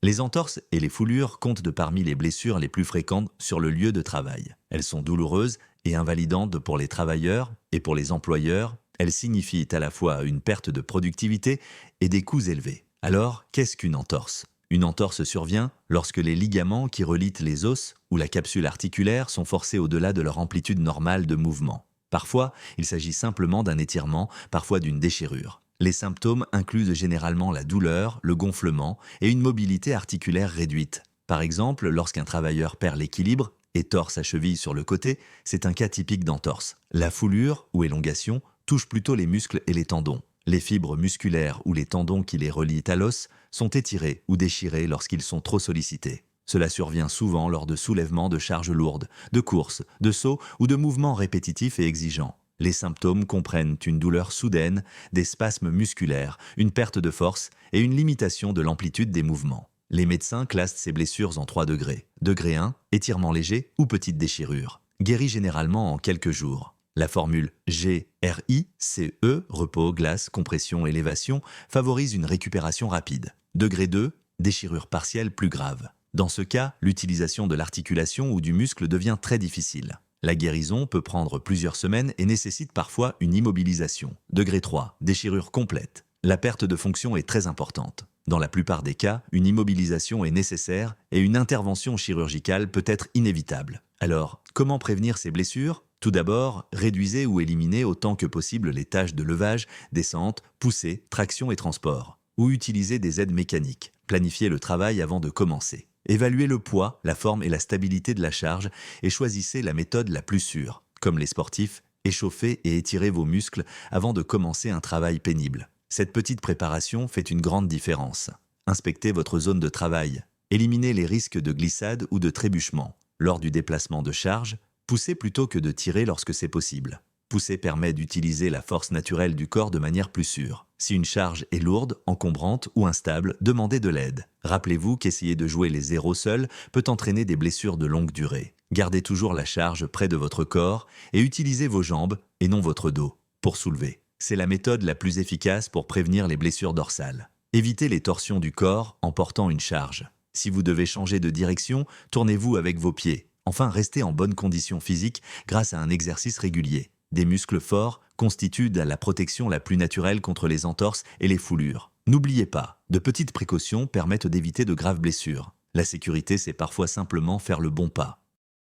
Les entorses et les foulures comptent parmi les blessures les plus fréquentes sur le lieu de travail. Elles sont douloureuses et invalidantes pour les travailleurs et pour les employeurs. Elles signifient à la fois une perte de productivité et des coûts élevés. Alors, qu'est-ce qu'une entorse? Une entorse survient lorsque les ligaments qui relient les os ou la capsule articulaire sont forcés au-delà de leur amplitude normale de mouvement. Parfois, il s'agit simplement d'un étirement, parfois d'une déchirure. Les symptômes incluent généralement la douleur, le gonflement et une mobilité articulaire réduite. Par exemple, lorsqu'un travailleur perd l'équilibre et tord sa cheville sur le côté, c'est un cas typique d'entorse. La foulure, ou élongation, touche plutôt les muscles et les tendons. Les fibres musculaires ou les tendons qui les relient à l'os sont étirés ou déchirés lorsqu'ils sont trop sollicités. Cela survient souvent lors de soulèvements de charges lourdes, de courses, de sauts ou de mouvements répétitifs et exigeants. Les symptômes comprennent une douleur soudaine, des spasmes musculaires, une perte de force et une limitation de l'amplitude des mouvements. Les médecins classent ces blessures en 3 degrés. Degré 1, étirement léger ou petite déchirure. Guérit généralement en quelques jours. La formule GRI-CE, repos, glace, compression, élévation, favorise une récupération rapide. Degré 2, déchirure partielle plus grave. Dans ce cas, l'utilisation de l'articulation ou du muscle devient très difficile. La guérison peut prendre plusieurs semaines et nécessite parfois une immobilisation. Degré 3, déchirure complète. La perte de fonction est très importante. Dans la plupart des cas, une immobilisation est nécessaire et une intervention chirurgicale peut être inévitable. Alors, comment prévenir ces blessures? Tout d'abord, réduisez ou éliminez autant que possible les tâches de levage, descente, poussée, traction et transport. Ou utilisez des aides mécaniques. Planifiez le travail avant de commencer. Évaluez le poids, la forme et la stabilité de la charge et choisissez la méthode la plus sûre. Comme les sportifs, échauffez et étirez vos muscles avant de commencer un travail pénible. Cette petite préparation fait une grande différence. Inspectez votre zone de travail. Éliminez les risques de glissade ou de trébuchement. Lors du déplacement de charge, poussez plutôt que de tirer lorsque c'est possible. Pousser permet d'utiliser la force naturelle du corps de manière plus sûre. Si une charge est lourde, encombrante ou instable, demandez de l'aide. Rappelez-vous qu'essayer de jouer les zéros seul peut entraîner des blessures de longue durée. Gardez toujours la charge près de votre corps et utilisez vos jambes et non votre dos pour soulever. C'est la méthode la plus efficace pour prévenir les blessures dorsales. Évitez les torsions du corps en portant une charge. Si vous devez changer de direction, tournez-vous avec vos pieds. Enfin, restez en bonne condition physique grâce à un exercice régulier. Des muscles forts constituent la protection la plus naturelle contre les entorses et les foulures. N'oubliez pas, de petites précautions permettent d'éviter de graves blessures. La sécurité, c'est parfois simplement faire le bon pas.